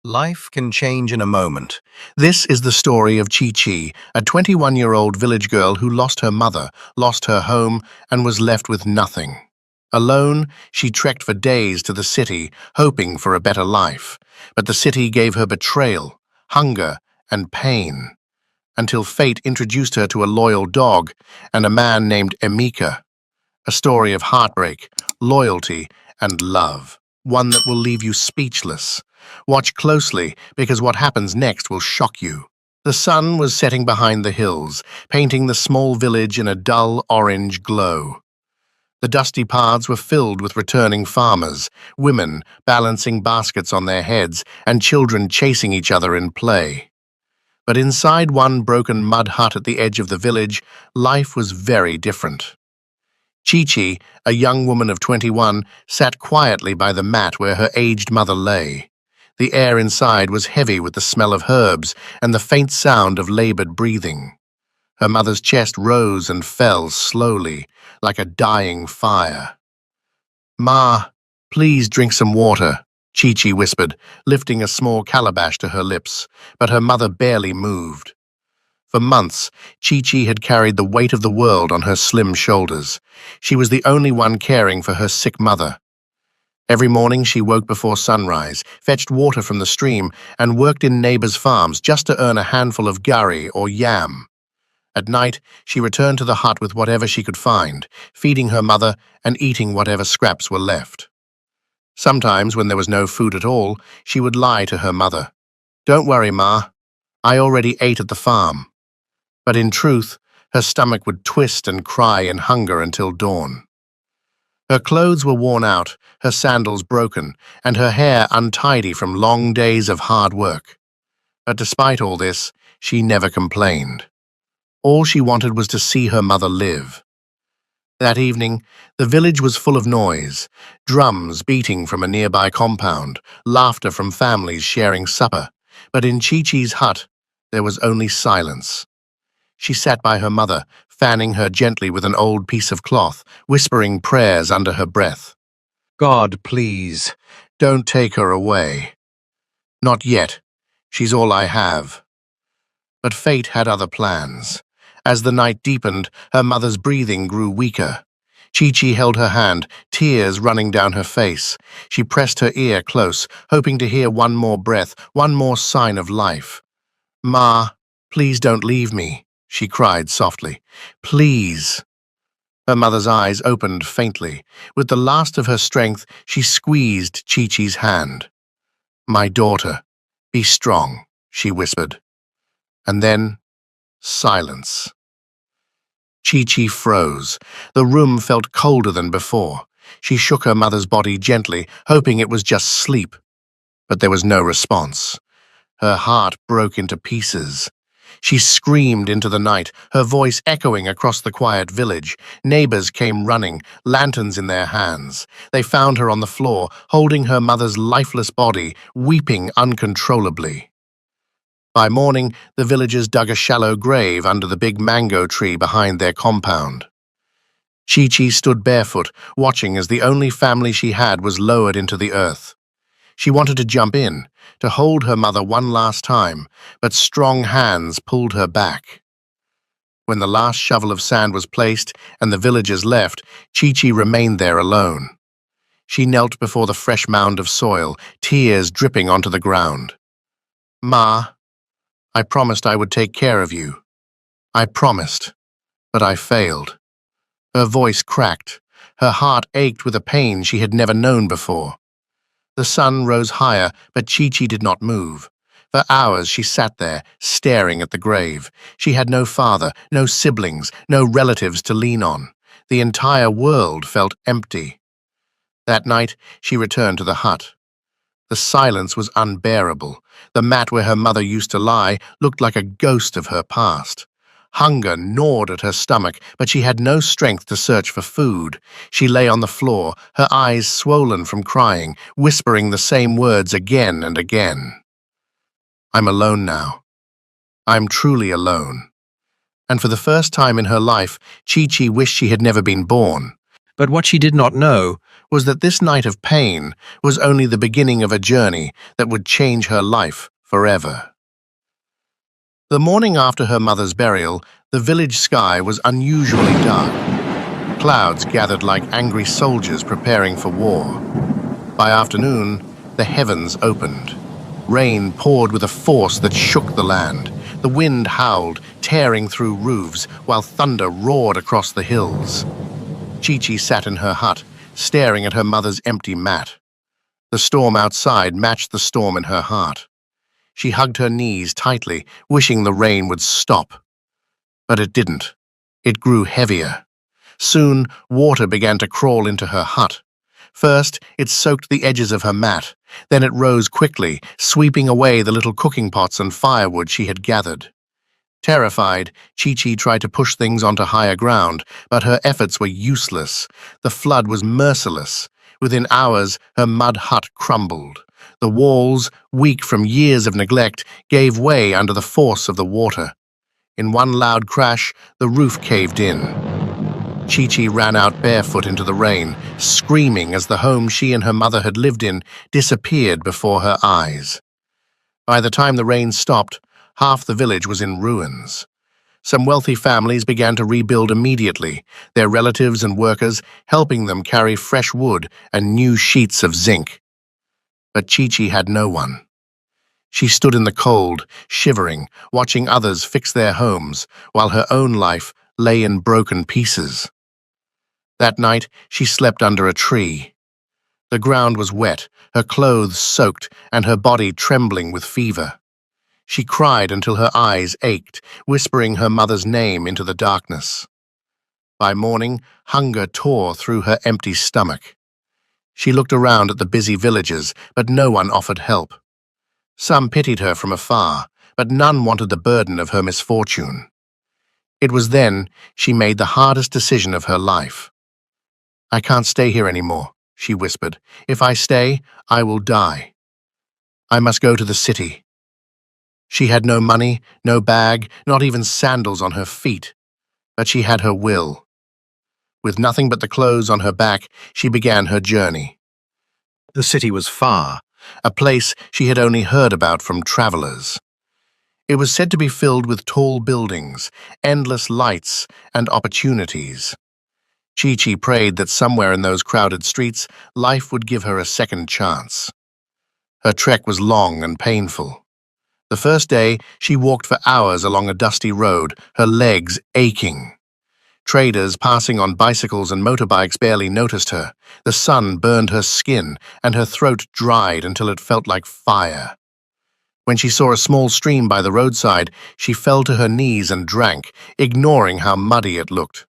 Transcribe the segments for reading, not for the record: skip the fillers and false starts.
Life can change in a moment. This is the story of Chi-Chi, a 21-year-old village girl who lost her mother, lost her home, and was left with nothing. Alone, she trekked for days to the city, hoping for a better life. But the city gave her betrayal, hunger, and pain, until fate introduced her to a loyal dog and a man named Emika. A story of heartbreak, loyalty, and love. One that will leave you speechless. Watch closely, because what happens next will shock you. The sun was setting behind the hills, painting the small village in a dull orange glow. The dusty paths were filled with returning farmers, women balancing baskets on their heads, and children chasing each other in play. But inside one broken mud hut at the edge of the village, life was very different. Chi-Chi, a young woman of 21, sat quietly by the mat where her aged mother lay. The air inside was heavy with the smell of herbs and the faint sound of labored breathing. Her mother's chest rose and fell slowly, like a dying fire. "Ma, please drink some water," Chi-Chi whispered, lifting a small calabash to her lips, but her mother barely moved. For months, Chi-Chi had carried the weight of the world on her slim shoulders. She was the only one caring for her sick mother. Every morning she woke before sunrise, fetched water from the stream, and worked in neighbors' farms just to earn a handful of gari or yam. At night, she returned to the hut with whatever she could find, feeding her mother and eating whatever scraps were left. Sometimes, when there was no food at all, she would lie to her mother. "Don't worry, Ma. I already ate at the farm." But in truth, her stomach would twist and cry in hunger until dawn. Her clothes were worn out, her sandals broken, and her hair untidy from long days of hard work. But despite all this, she never complained. All she wanted was to see her mother live. That evening, the village was full of noise, drums beating from a nearby compound, laughter from families sharing supper. But in Chi-Chi's hut, there was only silence. She sat by her mother, fanning her gently with an old piece of cloth, whispering prayers under her breath. "God, please, don't take her away. Not yet. She's all I have." But fate had other plans. As the night deepened, her mother's breathing grew weaker. Chi-Chi held her hand, tears running down her face. She pressed her ear close, hoping to hear one more breath, one more sign of life. "Ma, please don't leave me," she cried softly. "Please." Her mother's eyes opened faintly. With the last of her strength, she squeezed Chi-Chi's hand. "My daughter, be strong," she whispered. And then, silence. Chi-Chi froze. The room felt colder than before. She shook her mother's body gently, hoping it was just sleep. But there was no response. Her heart broke into pieces. She screamed into the night, her voice echoing across the quiet village. Neighbors came running, lanterns in their hands. They found her on the floor, holding her mother's lifeless body, weeping uncontrollably. By morning, the villagers dug a shallow grave under the big mango tree behind their compound. Chi-Chi stood barefoot, watching as the only family she had was lowered into the earth. She wanted to jump in, to hold her mother one last time, but strong hands pulled her back. When the last shovel of sand was placed and the villagers left, Chi-Chi remained there alone. She knelt before the fresh mound of soil, tears dripping onto the ground. "Ma, I promised I would take care of you. I promised, but I failed." Her voice cracked. Her heart ached with a pain she had never known before. The sun rose higher, but Chi-Chi did not move. For hours she sat there, staring at the grave. She had no father, no siblings, no relatives to lean on. The entire world felt empty. That night, she returned to the hut. The silence was unbearable. The mat where her mother used to lie looked like a ghost of her past. Hunger gnawed at her stomach, but she had no strength to search for food. She lay on the floor, her eyes swollen from crying, whispering the same words again and again. "I'm alone now. I'm truly alone." And for the first time in her life, Chi-Chi wished she had never been born. But what she did not know was that this night of pain was only the beginning of a journey that would change her life forever. The morning after her mother's burial, the village sky was unusually dark. Clouds gathered like angry soldiers preparing for war. By afternoon, the heavens opened. Rain poured with a force that shook the land. The wind howled, tearing through roofs, while thunder roared across the hills. Chi-Chi sat in her hut, staring at her mother's empty mat. The storm outside matched the storm in her heart. She hugged her knees tightly, wishing the rain would stop. But it didn't. It grew heavier. Soon, water began to crawl into her hut. First, it soaked the edges of her mat. Then it rose quickly, sweeping away the little cooking pots and firewood she had gathered. Terrified, Chi-Chi tried to push things onto higher ground, but her efforts were useless. The flood was merciless. Within hours, her mud hut crumbled. The walls, weak from years of neglect, gave way under the force of the water. In one loud crash, the roof caved in. Chi-Chi ran out barefoot into the rain, screaming as the home she and her mother had lived in disappeared before her eyes. By the time the rain stopped, half the village was in ruins. Some wealthy families began to rebuild immediately, their relatives and workers helping them carry fresh wood and new sheets of zinc. But Chi-Chi had no one. She stood in the cold, shivering, watching others fix their homes, while her own life lay in broken pieces. That night, she slept under a tree. The ground was wet, her clothes soaked, and her body trembling with fever. She cried until her eyes ached, whispering her mother's name into the darkness. By morning, hunger tore through her empty stomach. She looked around at the busy villagers, but no one offered help. Some pitied her from afar, but none wanted the burden of her misfortune. It was then she made the hardest decision of her life. "I can't stay here anymore," she whispered. "If I stay, I will die. I must go to the city." She had no money, no bag, not even sandals on her feet, but she had her will. With nothing but the clothes on her back, she began her journey. The city was far, a place she had only heard about from travelers. It was said to be filled with tall buildings, endless lights, and opportunities. Chi-Chi prayed that somewhere in those crowded streets, life would give her a second chance. Her trek was long and painful. The first day, she walked for hours along a dusty road, her legs aching. Traders passing on bicycles and motorbikes barely noticed her. The sun burned her skin, and her throat dried until it felt like fire. When she saw a small stream by the roadside, she fell to her knees and drank, ignoring how muddy it looked.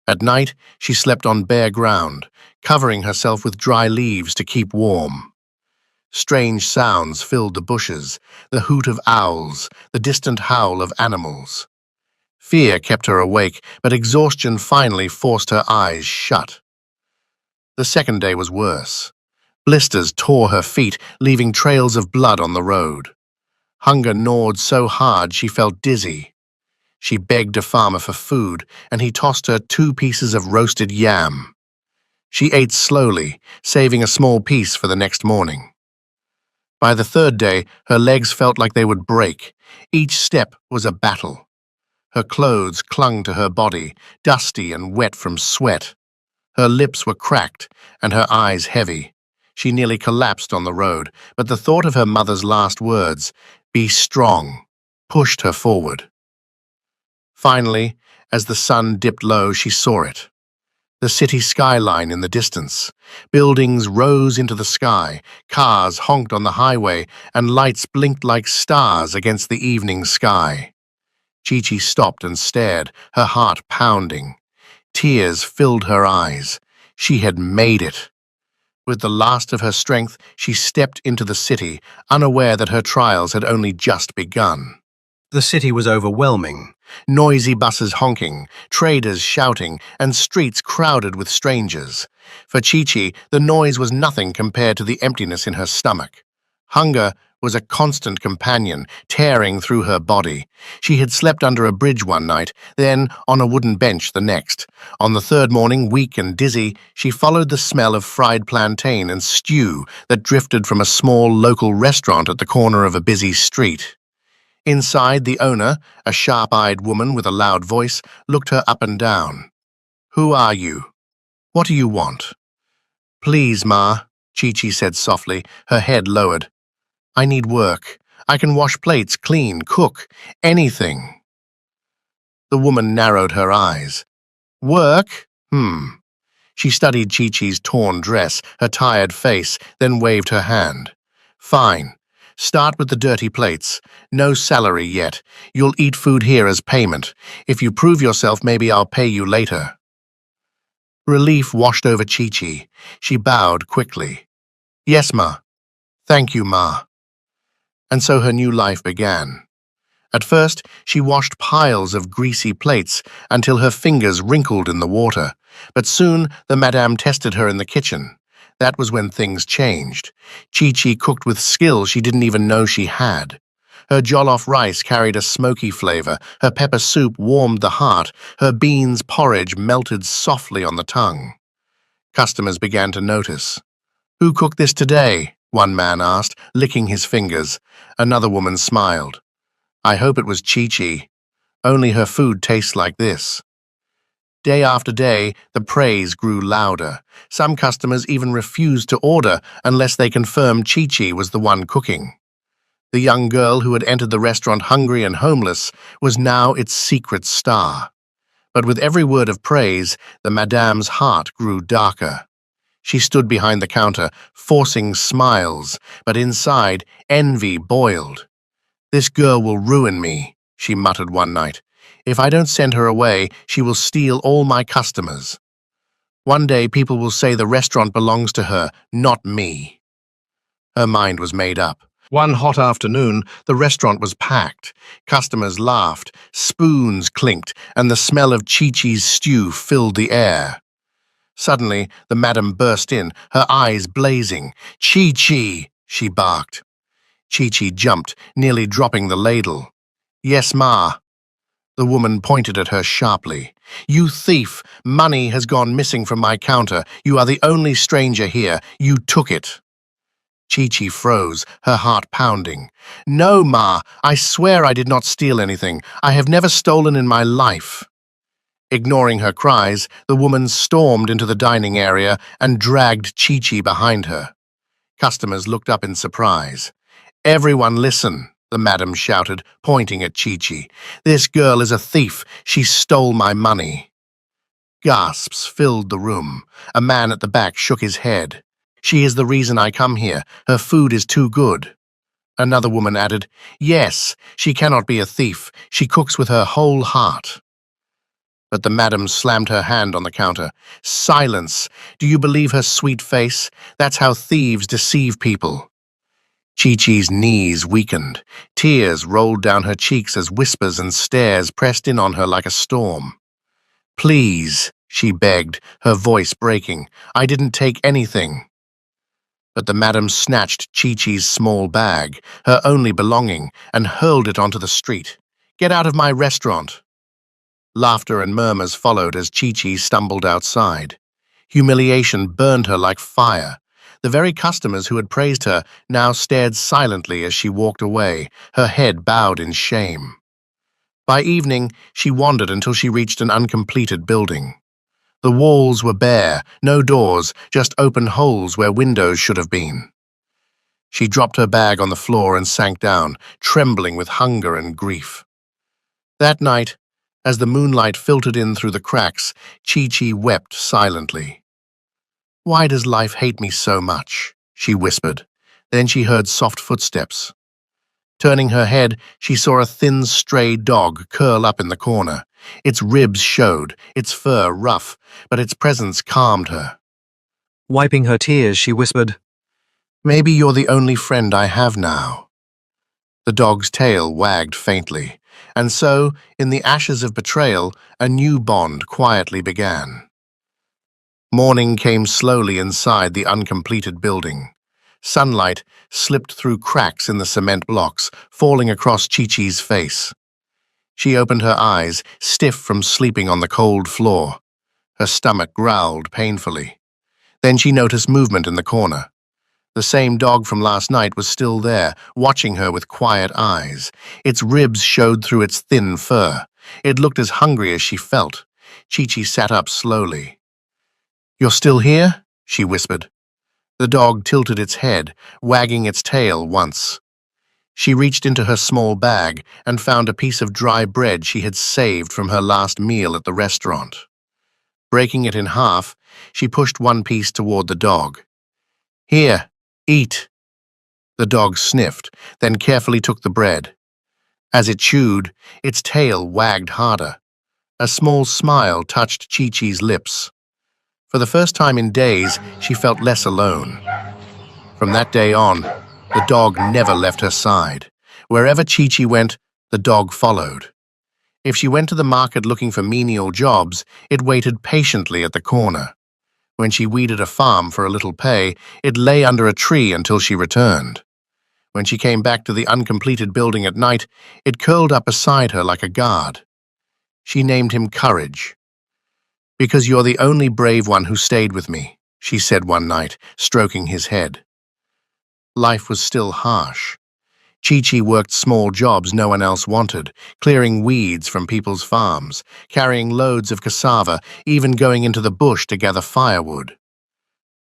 At night, she slept on bare ground, covering herself with dry leaves to keep warm. Strange sounds filled the bushes, the hoot of owls, the distant howl of animals. Fear kept her awake, but exhaustion finally forced her eyes shut. The second day was worse. Blisters tore her feet, leaving trails of blood on the road. Hunger gnawed so hard she felt dizzy. She begged a farmer for food, and he tossed her 2 pieces of roasted yam. She ate slowly, saving a small piece for the next morning. By the third day, her legs felt like they would break. Each step was a battle. Her clothes clung to her body, dusty and wet from sweat. Her lips were cracked, and her eyes heavy. She nearly collapsed on the road, but the thought of her mother's last words, "Be strong," pushed her forward. Finally, as the sun dipped low, she saw it. The city skyline in the distance. Buildings rose into the sky, cars honked on the highway, and lights blinked like stars against the evening sky. Chi-Chi stopped and stared, her heart pounding. Tears filled her eyes. She had made it. With the last of her strength, she stepped into the city, unaware that her trials had only just begun. The city was overwhelming. Noisy buses honking, traders shouting, and streets crowded with strangers. For Chi-Chi, the noise was nothing compared to the emptiness in her stomach. Hunger was a constant companion, tearing through her body. She had slept under a bridge one night, then on a wooden bench the next. On the third morning, weak and dizzy, she followed the smell of fried plantain and stew that drifted from a small local restaurant at the corner of a busy street. Inside, the owner, a sharp-eyed woman with a loud voice, looked her up and down. "Who are you? What do you want?" "Please, Ma," Chi-Chi said softly, her head lowered. "I need work. I can wash plates, clean, cook, anything." The woman narrowed her eyes. "Work? She studied Chi-Chi's torn dress, her tired face, then waved her hand. "Fine. Start with the dirty plates. No salary yet. You'll eat food here as payment. If you prove yourself, maybe I'll pay you later." Relief washed over Chi-Chi. She bowed quickly. "Yes, Ma. Thank you, Ma." And so her new life began. At first, she washed piles of greasy plates until her fingers wrinkled in the water. But soon, the madame tested her in the kitchen. That was when things changed. Chi-Chi cooked with skill she didn't even know she had. Her jollof rice carried a smoky flavor, her pepper soup warmed the heart, her beans porridge melted softly on the tongue. Customers began to notice. "Who cooked this today?" one man asked, licking his fingers. Another woman smiled. "I hope it was Chi-Chi. Only her food tastes like this." Day after day, the praise grew louder. Some customers even refused to order unless they confirmed Chi-Chi was the one cooking. The young girl who had entered the restaurant hungry and homeless was now its secret star. But with every word of praise, the madame's heart grew darker. She stood behind the counter, forcing smiles, but inside, envy boiled. "This girl will ruin me," she muttered one night. "If I don't send her away, she will steal all my customers. One day people will say the restaurant belongs to her, not me." Her mind was made up. One hot afternoon, the restaurant was packed. Customers laughed, spoons clinked, and the smell of Chi-Chi's stew filled the air. Suddenly, the madam burst in, her eyes blazing. "Chi-Chi!" she barked. Chi-Chi jumped, nearly dropping the ladle. "Yes, Ma." The woman pointed at her sharply. "You thief! Money has gone missing from my counter. You are the only stranger here. You took it." Chi-Chi froze, her heart pounding. "No, Ma, I swear I did not steal anything. I have never stolen in my life." Ignoring her cries, the woman stormed into the dining area and dragged Chi-Chi behind her. Customers looked up in surprise. "Everyone listen," the madam shouted, pointing at Chi-Chi. "This girl is a thief. She stole my money." Gasps filled the room. A man at the back shook his head. "She is the reason I come here. Her food is too good." Another woman added, "Yes, she cannot be a thief. She cooks with her whole heart." But the madam slammed her hand on the counter. "Silence! Do you believe her sweet face? That's how thieves deceive people." Chi-Chi's knees weakened. Tears rolled down her cheeks as whispers and stares pressed in on her like a storm. "Please," she begged, her voice breaking. "I didn't take anything." But the madam snatched Chi-Chi's small bag, her only belonging, and hurled it onto the street. "Get out of my restaurant!" Laughter and murmurs followed as Chi-Chi stumbled outside. Humiliation burned her like fire. The very customers who had praised her now stared silently as she walked away, her head bowed in shame. By evening, she wandered until she reached an uncompleted building. The walls were bare, no doors, just open holes where windows should have been. She dropped her bag on the floor and sank down, trembling with hunger and grief. That night, as the moonlight filtered in through the cracks, Chi-Chi wept silently. "Why does life hate me so much?" she whispered. Then she heard soft footsteps. Turning her head, she saw a thin, stray dog curl up in the corner. Its ribs showed, its fur rough, but its presence calmed her. Wiping her tears, she whispered, "Maybe you're the only friend I have now." The dog's tail wagged faintly, and so, in the ashes of betrayal, a new bond quietly began. Morning came slowly inside the uncompleted building. Sunlight slipped through cracks in the cement blocks, falling across Chi-Chi's face. She opened her eyes, stiff from sleeping on the cold floor. Her stomach growled painfully. Then she noticed movement in the corner. The same dog from last night was still there, watching her with quiet eyes. Its ribs showed through its thin fur. It looked as hungry as she felt. Chi-Chi sat up slowly. "You're still here?" she whispered. The dog tilted its head, wagging its tail once. She reached into her small bag and found a piece of dry bread she had saved from her last meal at the restaurant. Breaking it in half, she pushed one piece toward the dog. "Here, eat." The dog sniffed, then carefully took the bread. As it chewed, its tail wagged harder. A small smile touched Chi-Chi's lips. For the first time in days, she felt less alone. From that day on, the dog never left her side. Wherever Chi-Chi went, the dog followed. If she went to the market looking for menial jobs, it waited patiently at the corner. When she weeded a farm for a little pay, it lay under a tree until she returned. When she came back to the uncompleted building at night, it curled up beside her like a guard. She named him Courage. "Because you're the only brave one who stayed with me," she said one night, stroking his head. Life was still harsh. Chi-Chi worked small jobs no one else wanted, clearing weeds from people's farms, carrying loads of cassava, even going into the bush to gather firewood.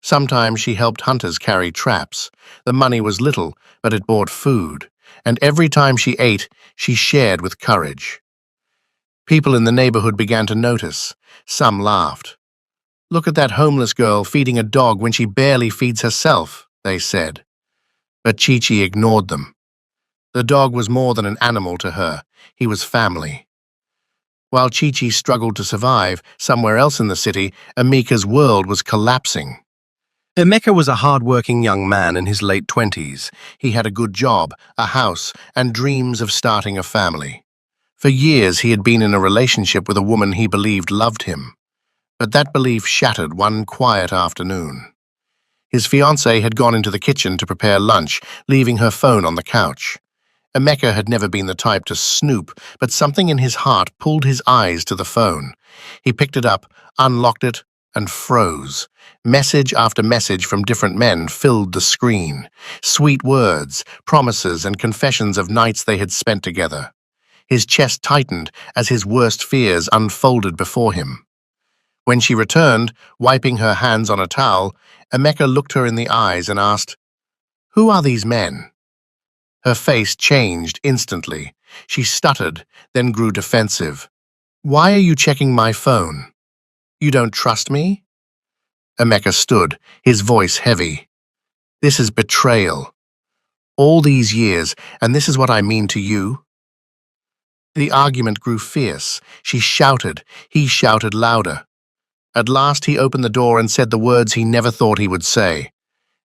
Sometimes she helped hunters carry traps. The money was little, but it bought food, and every time she ate, she shared with Courage. People in the neighborhood began to notice. Some laughed. "Look at that homeless girl feeding a dog when she barely feeds herself," they said. But Chi-Chi ignored them. The dog was more than an animal to her. He was family. While Chi-Chi struggled to survive, somewhere else in the city, Emeka's world was collapsing. Emeka was a hard-working young man in his late 20s. He had a good job, a house, and dreams of starting a family. For years, he had been in a relationship with a woman he believed loved him. But that belief shattered one quiet afternoon. His fiancée had gone into the kitchen to prepare lunch, leaving her phone on the couch. Emeka had never been the type to snoop, but something in his heart pulled his eyes to the phone. He picked it up, unlocked it, and froze. Message after message from different men filled the screen. Sweet words, promises, and confessions of nights they had spent together. His chest tightened as his worst fears unfolded before him. When she returned, wiping her hands on a towel, Emeka looked her in the eyes and asked, "Who are these men?" Her face changed instantly. She stuttered, then grew defensive. "Why are you checking my phone? You don't trust me?" Emeka stood, his voice heavy. "This is betrayal. All these years, and this is what I mean to you?" The argument grew fierce. She shouted. He shouted louder. At last he opened the door and said the words he never thought he would say.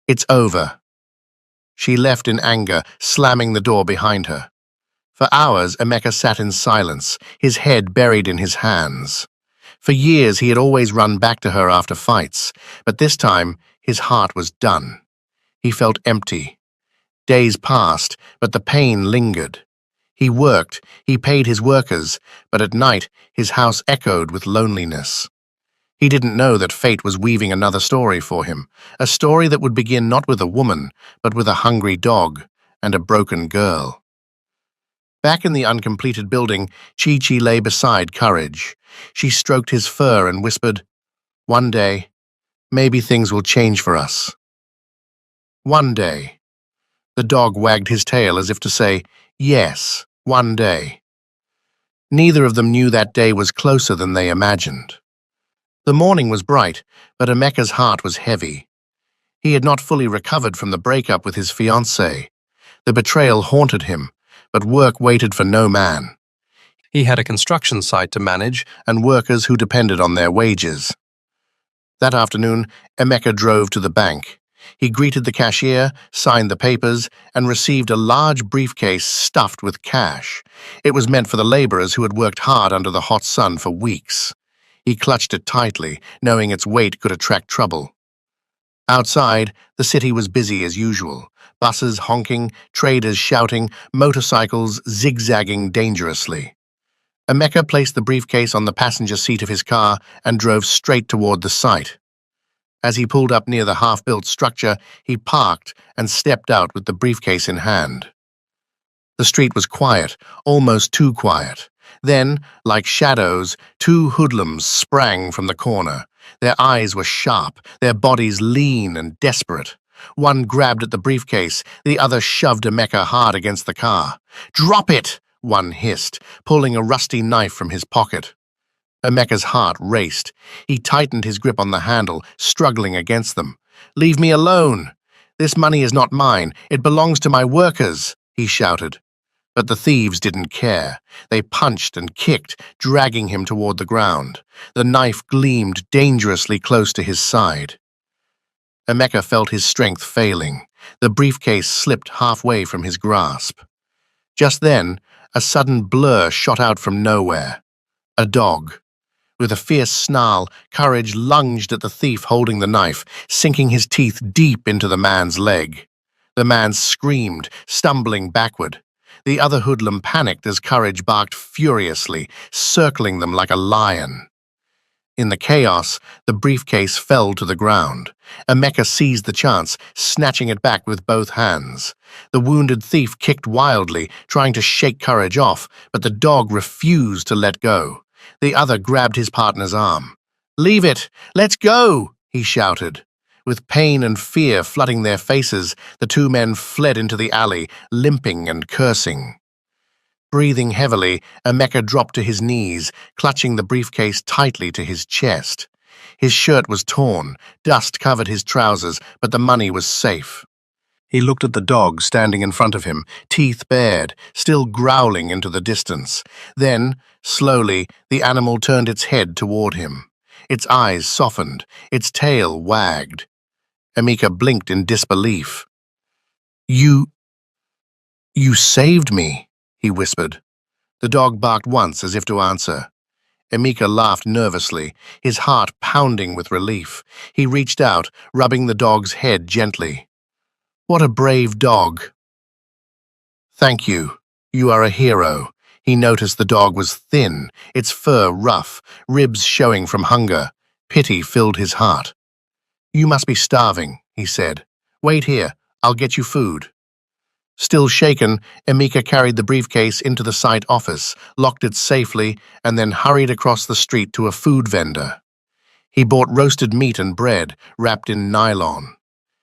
"It's over." She left in anger, slamming the door behind her. For hours, Emeka sat in silence, his head buried in his hands. For years, he had always run back to her after fights, but this time, his heart was done. He felt empty. Days passed, but the pain lingered. He worked, he paid his workers, but at night, his house echoed with loneliness. He didn't know that fate was weaving another story for him, a story that would begin not with a woman, but with a hungry dog and a broken girl. Back in the uncompleted building, Chi-Chi lay beside Courage. She stroked his fur and whispered, "One day, maybe things will change for us." One day. The dog wagged his tail as if to say, "Yes, one day." Neither of them knew that day was closer than they imagined. The morning was bright, but Emeka's heart was heavy. He had not fully recovered from the breakup with his fiancée. The betrayal haunted him, but work waited for no man. He had a construction site to manage and workers who depended on their wages. That afternoon, Emeka drove to the bank. He greeted the cashier, signed the papers, and received a large briefcase stuffed with cash. It was meant for the laborers who had worked hard under the hot sun for weeks. He clutched it tightly, knowing its weight could attract trouble. Outside, the city was busy as usual. Buses honking, traders shouting, motorcycles zigzagging dangerously. Emeka placed the briefcase on the passenger seat of his car and drove straight toward the site. As he pulled up near the half-built structure, he parked and stepped out with the briefcase in hand. The street was quiet, almost too quiet. Then, like shadows, two hoodlums sprang from the corner. Their eyes were sharp, their bodies lean and desperate. One grabbed at the briefcase, the other shoved Emeka hard against the car. "Drop it!" one hissed, pulling a rusty knife from his pocket. Emeka's heart raced. He tightened his grip on the handle, struggling against them. "Leave me alone! This money is not mine. It belongs to my workers," he shouted. But the thieves didn't care. They punched and kicked, dragging him toward the ground. The knife gleamed dangerously close to his side. Emeka felt his strength failing. The briefcase slipped halfway from his grasp. Just then, a sudden blur shot out from nowhere. A dog. With a fierce snarl, Courage lunged at the thief holding the knife, sinking his teeth deep into the man's leg. The man screamed, stumbling backward. The other hoodlum panicked as Courage barked furiously, circling them like a lion. In the chaos, the briefcase fell to the ground. Emeka seized the chance, snatching it back with both hands. The wounded thief kicked wildly, trying to shake Courage off, but the dog refused to let go. The other grabbed his partner's arm. "Leave it! Let's go!" he shouted. With pain and fear flooding their faces, the two men fled into the alley, limping and cursing. Breathing heavily, Emeka dropped to his knees, clutching the briefcase tightly to his chest. His shirt was torn, dust covered his trousers, but the money was safe. He looked at the dog standing in front of him, teeth bared, still growling into the distance. Then, slowly, the animal turned its head toward him. Its eyes softened, its tail wagged. Emeka blinked in disbelief. You saved me," he whispered. The dog barked once as if to answer. Emeka laughed nervously, his heart pounding with relief. He reached out, rubbing the dog's head gently. "What a brave dog." "Thank you. You are a hero." He noticed the dog was thin, its fur rough, ribs showing from hunger. Pity filled his heart. "You must be starving," he said. "Wait here. I'll get you food." Still shaken, Emeka carried the briefcase into the site office, locked it safely, and then hurried across the street to a food vendor. He bought roasted meat and bread, wrapped in nylon.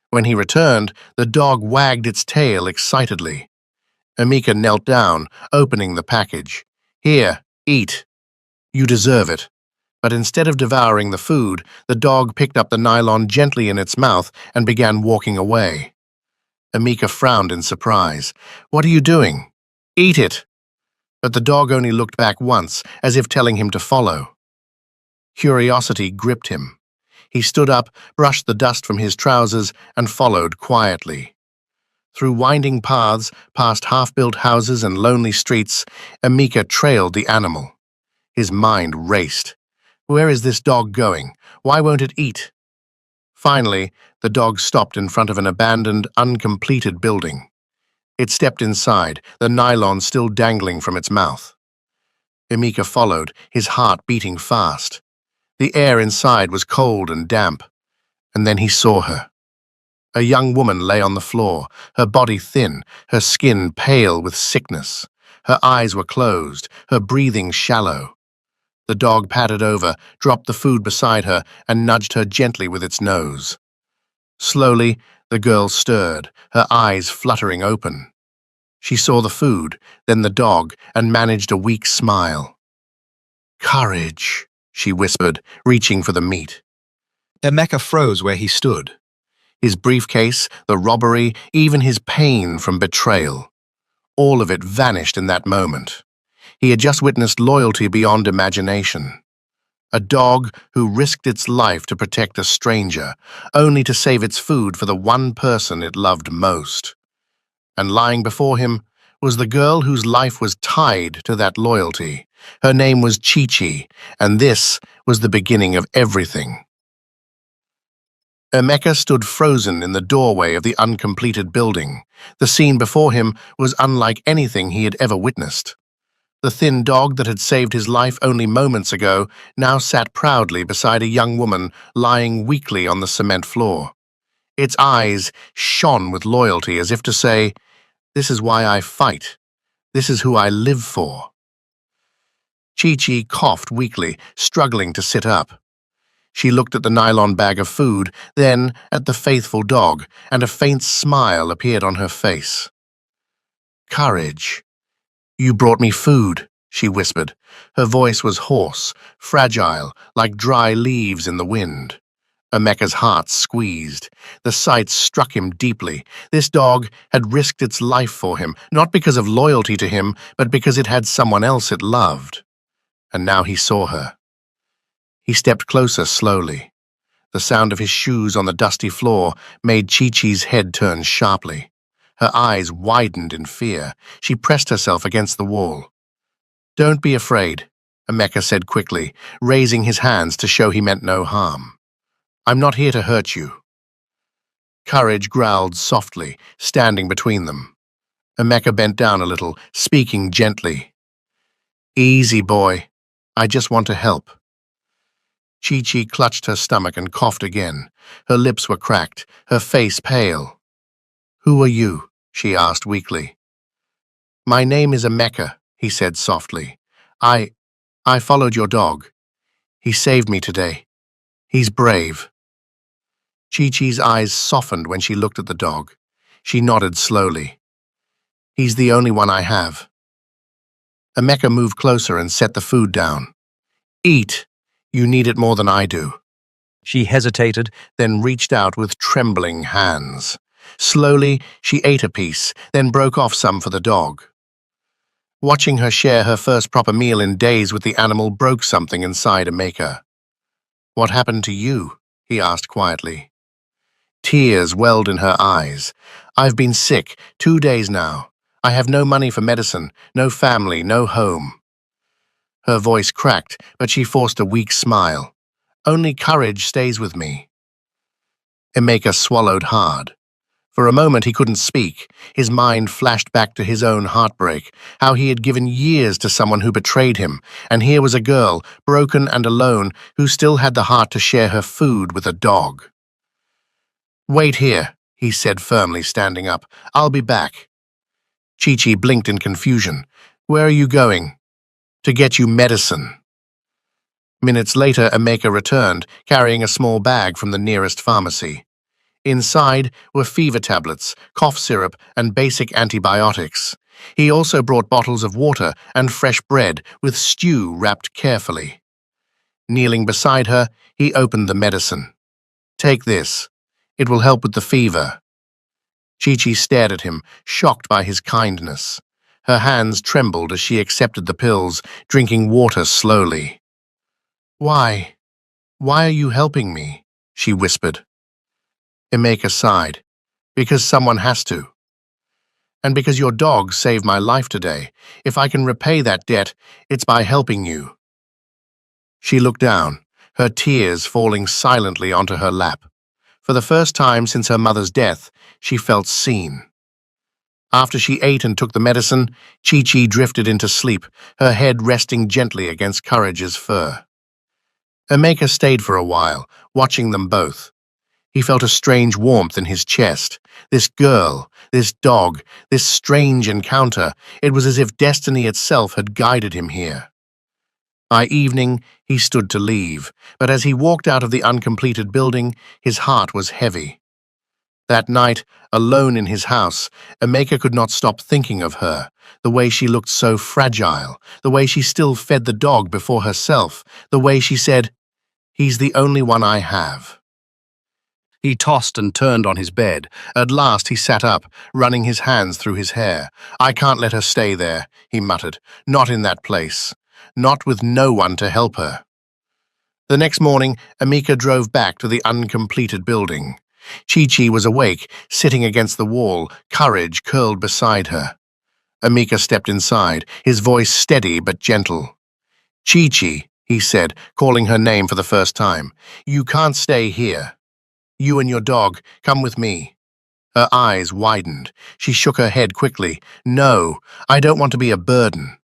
When he returned, the dog wagged its tail excitedly. Emeka knelt down, opening the package. "Here, eat. You deserve it." But instead of devouring the food, the dog picked up the nylon gently in its mouth and began walking away. Emeka frowned in surprise. "What are you doing?" "Eat it." But the dog only looked back once, as if telling him to follow. Curiosity gripped him. He stood up, brushed the dust from his trousers, and followed quietly. Through winding paths, past half-built houses and lonely streets, Emeka trailed the animal. His mind raced. Where is this dog going? Why won't it eat? Finally, the dog stopped in front of an abandoned, uncompleted building. It stepped inside, the nylon still dangling from its mouth. Emeka followed, his heart beating fast. The air inside was cold and damp. And then he saw her. A young woman lay on the floor, her body thin, her skin pale with sickness. Her eyes were closed, her breathing shallow. The dog pattered over, dropped the food beside her, and nudged her gently with its nose. Slowly, the girl stirred, her eyes fluttering open. She saw the food, then the dog, and managed a weak smile. "Courage," she whispered, reaching for the meat. Emeka froze where he stood. His briefcase, the robbery, even his pain from betrayal. All of it vanished in that moment. He had just witnessed loyalty beyond imagination. A dog who risked its life to protect a stranger, only to save its food for the one person it loved most. And lying before him was the girl whose life was tied to that loyalty. Her name was Chi-Chi, and this was the beginning of everything. Emeka stood frozen in the doorway of the uncompleted building. The scene before him was unlike anything he had ever witnessed. The thin dog that had saved his life only moments ago now sat proudly beside a young woman lying weakly on the cement floor. Its eyes shone with loyalty as if to say, "This is why I fight. This is who I live for." Chi-Chi coughed weakly, struggling to sit up. She looked at the nylon bag of food, then at the faithful dog, and a faint smile appeared on her face. "Courage. You brought me food," she whispered. Her voice was hoarse, fragile, like dry leaves in the wind. Emeka's heart squeezed. The sight struck him deeply. This dog had risked its life for him, not because of loyalty to him, but because it had someone else it loved. And now he saw her. He stepped closer slowly. The sound of his shoes on the dusty floor made Chi-Chi's head turn sharply. Her eyes widened in fear. She pressed herself against the wall. "Don't be afraid," Emeka said quickly, raising his hands to show he meant no harm. "I'm not here to hurt you." Courage growled softly, standing between them. Emeka bent down a little, speaking gently. "Easy, boy. I just want to help." Chi-Chi clutched her stomach and coughed again. Her lips were cracked, her face pale. "Who are you?" she asked weakly. "My name is Emeka," he said softly. I followed your dog. He saved me today. He's brave." Chi-Chi's eyes softened when she looked at the dog. She nodded slowly. "He's the only one I have." Emeka moved closer and set the food down. "Eat. You need it more than I do." She hesitated, then reached out with trembling hands. Slowly, she ate a piece, then broke off some for the dog. Watching her share her first proper meal in days with the animal broke something inside Emeka. "What happened to you?" he asked quietly. Tears welled in her eyes. "I've been sick 2 days now. I have no money for medicine, no family, no home." Her voice cracked, but she forced a weak smile. "Only courage stays with me." Emeka swallowed hard. For a moment he couldn't speak. His mind flashed back to his own heartbreak, how he had given years to someone who betrayed him, and here was a girl, broken and alone, who still had the heart to share her food with a dog. "Wait here," he said firmly, standing up. "I'll be back." Chi-Chi blinked in confusion. "Where are you going?" "To get you medicine." Minutes later, Emeka returned, carrying a small bag from the nearest pharmacy. Inside were fever tablets, cough syrup, and basic antibiotics. He also brought bottles of water and fresh bread with stew wrapped carefully. Kneeling beside her, he opened the medicine. "Take this. It will help with the fever." Chi-Chi stared at him, shocked by his kindness. Her hands trembled as she accepted the pills, drinking water slowly. "Why? Why are you helping me?" she whispered. Emeka sighed. "Because someone has to. And because your dog saved my life today. If I can repay that debt, it's by helping you." She looked down, her tears falling silently onto her lap. For the first time since her mother's death, she felt seen. After she ate and took the medicine, Chi-Chi drifted into sleep, her head resting gently against Courage's fur. Emeka stayed for a while, watching them both. He felt a strange warmth in his chest. This girl, this dog, this strange encounter, it was as if destiny itself had guided him here. By evening, he stood to leave, but as he walked out of the uncompleted building, his heart was heavy. That night, alone in his house, Emeka could not stop thinking of her, the way she looked so fragile, the way she still fed the dog before herself, the way she said, "He's the only one I have." He tossed and turned on his bed. At last he sat up, running his hands through his hair. "I can't let her stay there," he muttered. "Not in that place. Not with no one to help her." The next morning, Emeka drove back to the uncompleted building. Chi-Chi was awake, sitting against the wall, Courage curled beside her. Emeka stepped inside, his voice steady but gentle. "Chi-Chi," he said, calling her name for the first time, "you can't stay here." You and your dog, come with me." Her eyes widened. She shook her head quickly. "No, I don't want to be a burden."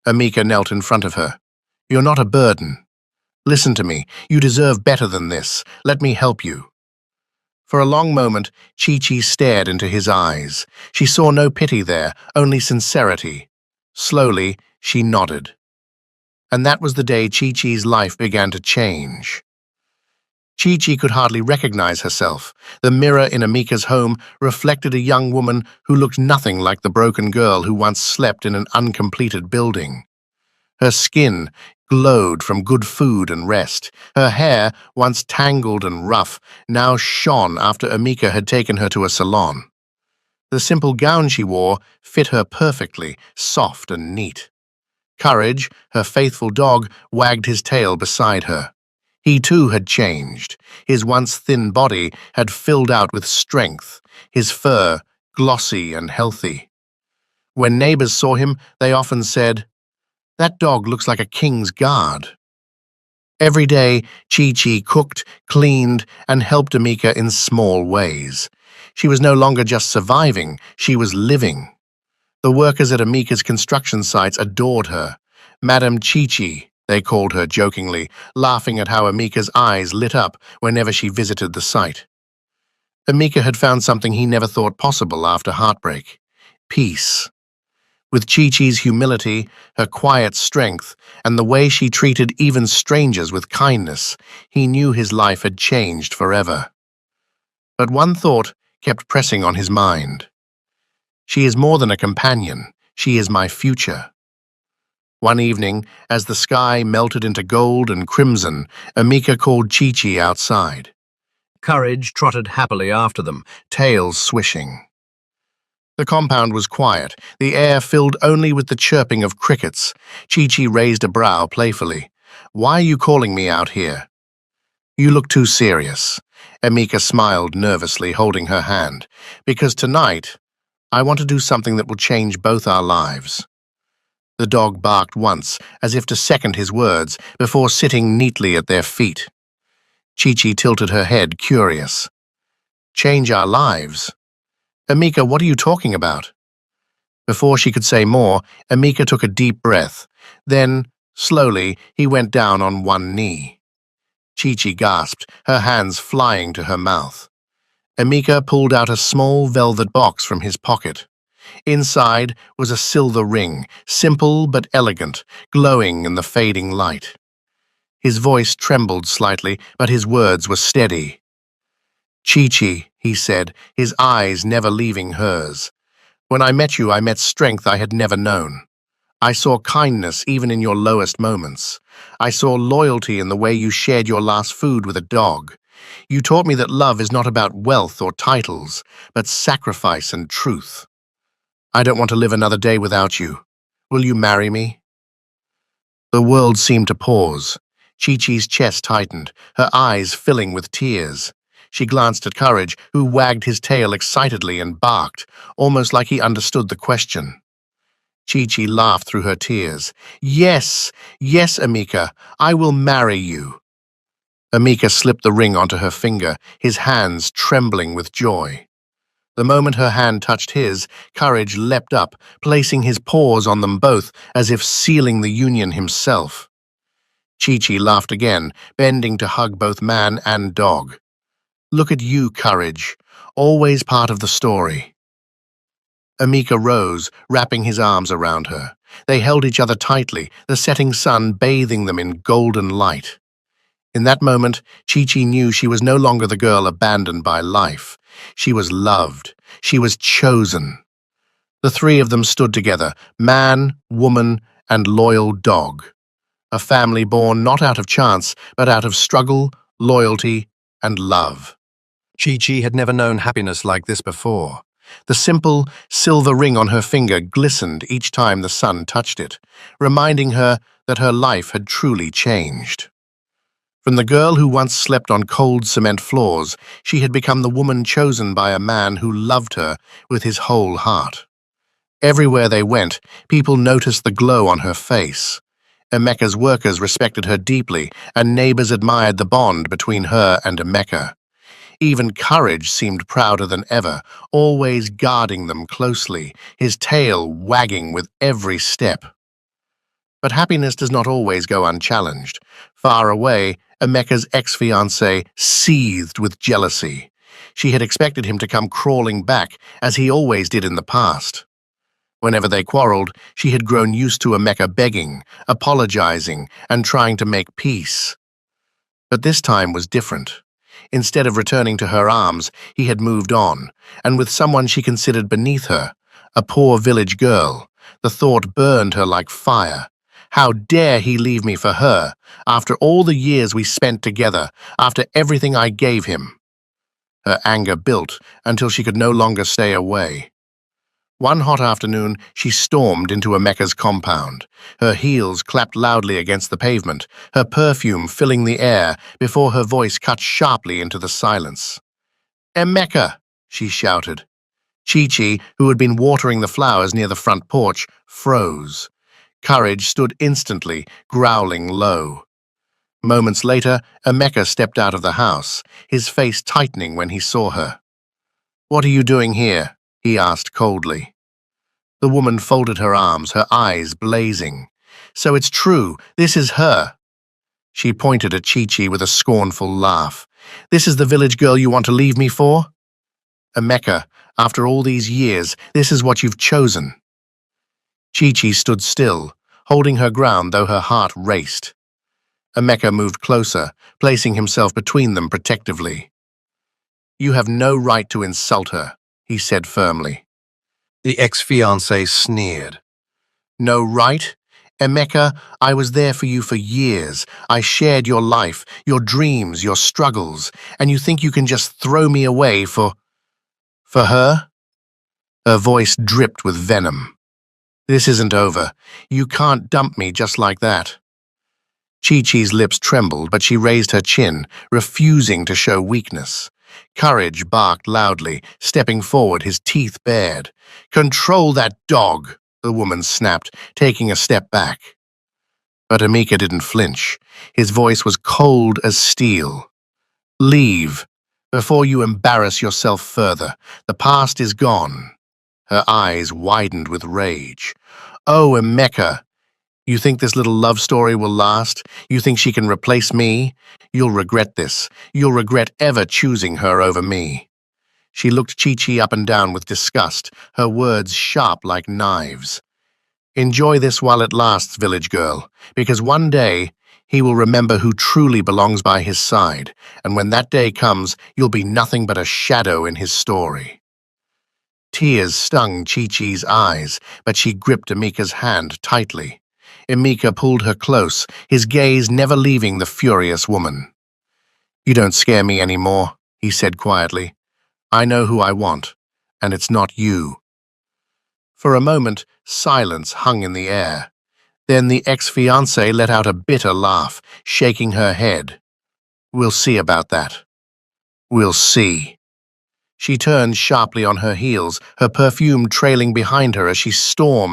Amika knelt in front of her. "You're not a burden. Listen to me. You deserve better than this. Let me help you." For a long moment, Chi-Chi stared into his eyes. She saw no pity there, only sincerity. Slowly, she nodded. And that was the day Chi-Chi's life began to change. Chi-Chi could hardly recognize herself. The mirror in Amika's home reflected a young woman who looked nothing like the broken girl who once slept in an uncompleted building. Her skin glowed from good food and rest. Her hair, once tangled and rough, now shone after Amika had taken her to a salon. The simple gown she wore fit her perfectly, soft and neat. Courage, her faithful dog, wagged his tail beside her. He too had changed. His once thin body had filled out with strength, his fur glossy and healthy. When neighbors saw him, they often said, "That dog looks like a king's guard." Every day, Chi-Chi cooked, cleaned, and helped Amika in small ways. She was no longer just surviving, she was living. The workers at Amika's construction sites adored her. Madame Chi-Chi, they called her jokingly, laughing at how Amika's eyes lit up whenever she visited the site. Amika had found something he never thought possible after heartbreak: peace. With Chi-Chi's humility, her quiet strength, and the way she treated even strangers with kindness, he knew his life had changed forever. But one thought kept pressing on his mind. "She is more than a companion, she is my future." One evening, as the sky melted into gold and crimson, Amika called Chi-Chi outside. Courage trotted happily after them, Tails swishing. The compound was quiet, the air filled only with the chirping of crickets. Chi-Chi raised a brow playfully. "Why are you calling me out here?" "You look too serious." Amika smiled nervously, holding her hand. "Because tonight, I want to do something that will change both our lives." The dog barked once, as if to second his words, before sitting neatly at their feet. Chi-Chi tilted her head, curious. "Change our lives? Amika, what are you talking about?" Before she could say more, Amika took a deep breath. Then, slowly, he went down on one knee. Chi-Chi gasped, her hands flying to her mouth. Amika pulled out a small velvet box from his pocket. Inside was a silver ring, simple but elegant, glowing in the fading light. His voice trembled slightly, but his words were steady. "Chi-Chi," he said, his eyes never leaving hers. "When I met you, I met strength I had never known. I saw kindness even in your lowest moments. I saw loyalty in the way you shared your last food with a dog. You taught me that love is not about wealth or titles, but sacrifice and truth. I don't want to live another day without you. Will you marry me?" The world seemed to pause. Chi-Chi's chest tightened, her eyes filling with tears. She glanced at Courage, who wagged his tail excitedly and barked, almost like he understood the question. Chi-Chi laughed through her tears. "Yes, yes, Amika, I will marry you." Amika slipped the ring onto her finger, his hands trembling with joy. The moment her hand touched his, Courage leapt up, placing his paws on them both, as if sealing the union himself. Chi-Chi laughed again, bending to hug both man and dog. "Look at you, Courage, always part of the story." Amika rose, wrapping his arms around her. They held each other tightly, the setting sun bathing them in golden light. In that moment, Chi-Chi knew she was no longer the girl abandoned by life. She was loved. She was chosen. The three of them stood together, man, woman, and loyal dog. A family born not out of chance, but out of struggle, loyalty, and love. Chi-Chi had never known happiness like this before. The simple, silver ring on her finger glistened each time the sun touched it, reminding her that her life had truly changed. From the girl who once slept on cold cement floors, she had become the woman chosen by a man who loved her with his whole heart. Everywhere they went, people noticed the glow on her face. Emeka's workers respected her deeply, and neighbors admired the bond between her and Emeka. Even Courage seemed prouder than ever, always guarding them closely, his tail wagging with every step. But happiness does not always go unchallenged. Far away, Emeka's ex-fiancée seethed with jealousy. She had expected him to come crawling back, as he always did in the past. Whenever they quarreled, she had grown used to Emeka begging, apologizing, and trying to make peace. But this time was different. Instead of returning to her arms, he had moved on, and with someone she considered beneath her, a poor village girl. The thought burned her like fire. How dare he leave me for her, after all the years we spent together, after everything I gave him? Her anger built until she could no longer stay away. One hot afternoon, she stormed into Emeka's compound. Her heels clapped loudly against the pavement, her perfume filling the air before her voice cut sharply into the silence. "Emeka!" she shouted. Chi-Chi, who had been watering the flowers near the front porch, froze. Courage stood instantly, growling low. Moments later, Emeka stepped out of the house, his face tightening when he saw her. "What are you doing here?" he asked coldly. The woman folded her arms, her eyes blazing. "So it's true, this is her." She pointed at Chi-Chi with a scornful laugh. "This is the village girl you want to leave me for? Emeka, after all these years, this is what you've chosen." Chi-Chi stood still, holding her ground though her heart raced. Emeka moved closer, placing himself between them protectively. "You have no right to insult her," he said firmly. The ex-fiancée sneered. "No right? Emeka, I was there for you for years. I shared your life, your dreams, your struggles, and you think you can just throw me away for her?" Her voice dripped with venom. "This isn't over. You can't dump me just like that." Chi-Chi's lips trembled, but she raised her chin, refusing to show weakness. Courage barked loudly, stepping forward, his teeth bared. "Control that dog," the woman snapped, taking a step back. But Emeka didn't flinch. His voice was cold as steel. "Leave, before you embarrass yourself further. The past is gone." Her eyes widened with rage. "Oh, Emeka, you think this little love story will last? You think she can replace me? You'll regret this. You'll regret ever choosing her over me." She looked Chi-Chi up and down with disgust, her words sharp like knives. "Enjoy this while it lasts, village girl, because one day he will remember who truly belongs by his side, and when that day comes, you'll be nothing but a shadow in his story." Tears stung Chi-Chi's eyes, but she gripped Emeka's hand tightly. Emeka pulled her close, his gaze never leaving the furious woman. "You don't scare me anymore," he said quietly. "I know who I want, and it's not you." For a moment, silence hung in the air. Then the ex-fiancée let out a bitter laugh, shaking her head. "We'll see about that. We'll see." She turned sharply on her heels, her perfume trailing behind her as she stormed